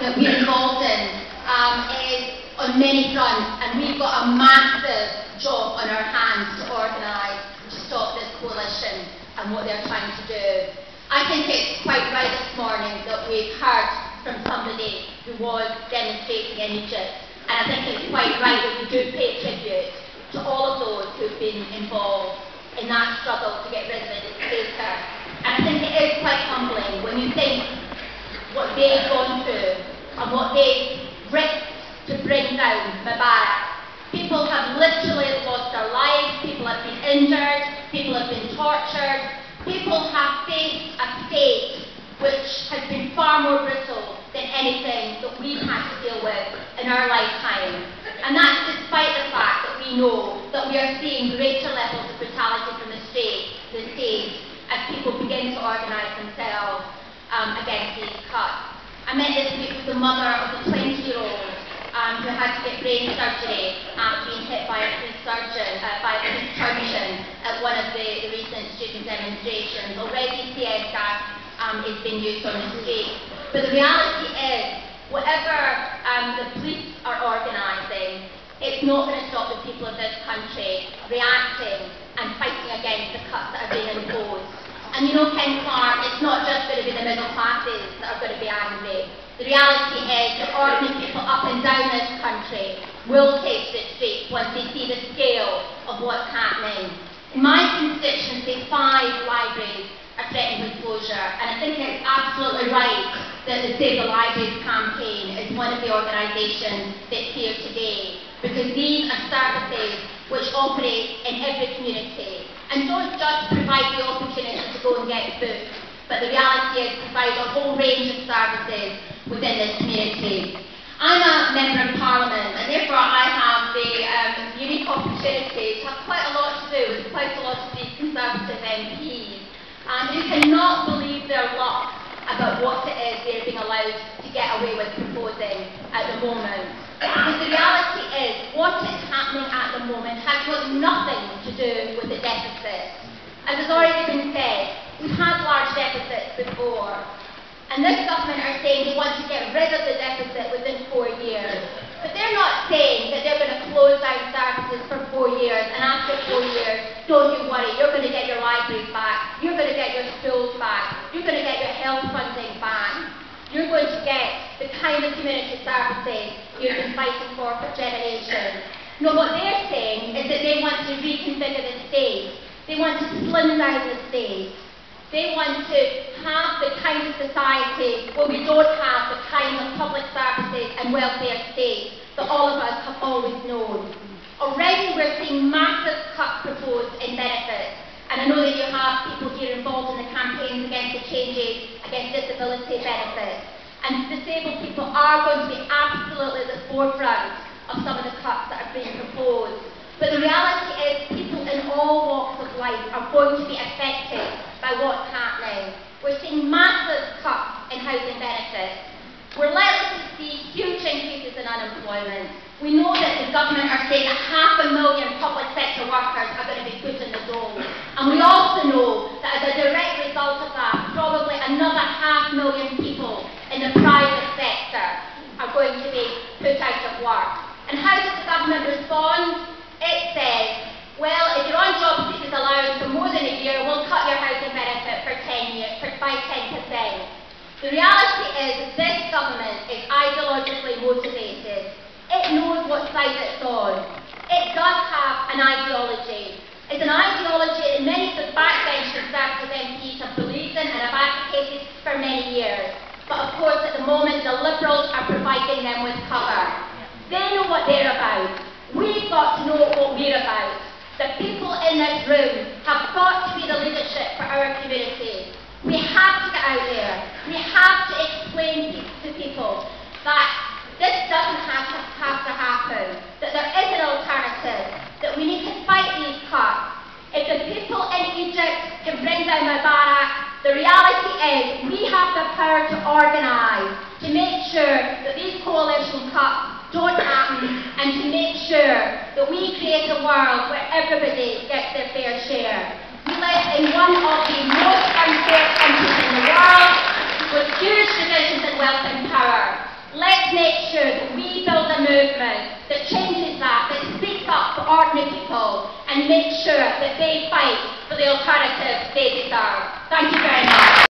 that we're involved in is on many fronts, and we've got a massive job on our hands to organise to stop this coalition and what they're trying to do. I think it's quite right this morning that we've heard from somebody who was demonstrating in Egypt, and I think it's quite right that we do pay tribute to all of those who've been involved in that struggle to get rid of the dictator. And I think it is quite humbling when you think what they've gone through and what they've risked to bring down Mubarak. People have literally lost their lives, people have been injured, people have been tortured, people have faced a state which has been far more brutal than anything that we've had to deal with in our lifetime. And that's despite the fact that we know that we are seeing greater levels of brutality from the state as people begin to organise themselves against these cuts. I met this week with the mother of the 20-year-old who had to get brain surgery after being hit by a police surgeon at one of the recent student demonstrations. Already CS gas is being used on the street. But the reality is, whatever the police are organising, it's not going to stop the people of this country reacting and fighting against the cuts that are being imposed. And you know, Clarke, it's not just going to be the middle classes that are going to be angry. The reality is that ordinary people up and down this country will take to the streets once they see the scale of what's happening. In my constituency, 5 libraries are threatened with closure, and I think it's absolutely right that the Save the Libraries campaign is one of the organisations that's here today, because these are services which operate in every community and don't just provide the opportunity to go and get books, but the reality is provide a whole range of services within this community. I'm a Member of Parliament, and therefore I have the unique opportunity to have quite a lot to do with quite a lot of these Conservative MPs who cannot believe their luck about what it is they're being allowed to get away with proposing at the moment. Because the reality is, what is happening at the moment has got nothing to do with the deficit. As has already been said, we've had large deficits before, and this government are saying they want to get rid of the deficit within 4 years. But they're not saying that they're going to close down services for 4 years, and after 4 years, don't you worry, you're going to get your libraries back, you're going to get your schools back, you're going to get your health funding back, you're going to get the kind of community services you've been fighting for generations. No, what they're saying is that they want to reconfigure the state, they want to slim down the state, they want to have the kind of society where we don't have the kind of public services and welfare state that all of us have always known. Already we're seeing massive cuts proposed in benefits, and I know that you have people here involved in the campaigns against the changes against disability benefits, and disabled people are going to be absolutely at the forefront of some of the cuts that are being proposed. But the reality is people in all walks of life are going to be affected by what's happening. We're seeing massive cuts in housing benefits. We're likely to see huge increases in unemployment. We know that the government are saying that 500,000 public sector workers are going to be put in the dole. And we also know that as a direct result of that, probably another 500,000 people in the private sector are going to be put out of work. And how does the government respond? It says, well, if you're on job seekers allowance for more than a year, we'll cut your housing benefit for 10 years, by 10%. The reality is this government is ideologically motivated. It knows what side it's on. It does have an ideology. It's an ideology that many of the backbench Conservative MPs have believed in and have advocated for many years. But of course, at the moment, the Liberals are providing them with cover. They know what they're about. We've got to know what we're about. The people in this room have got to be the leadership for our community. We have to get out there. We have to explain to people that this doesn't have to happen, that there is an alternative, that we need to fight these cuts. If the people in Egypt can bring down Mubarak, the reality is we have the power to organise, to make sure that these coalition cuts don't happen, and to make sure that we create a world where everybody gets their fair share. We live in one of the most unfair countries in the world, with huge divisions in wealth and power. ordinary people and make sure that they fight for the alternative they deserve. Thank you very much.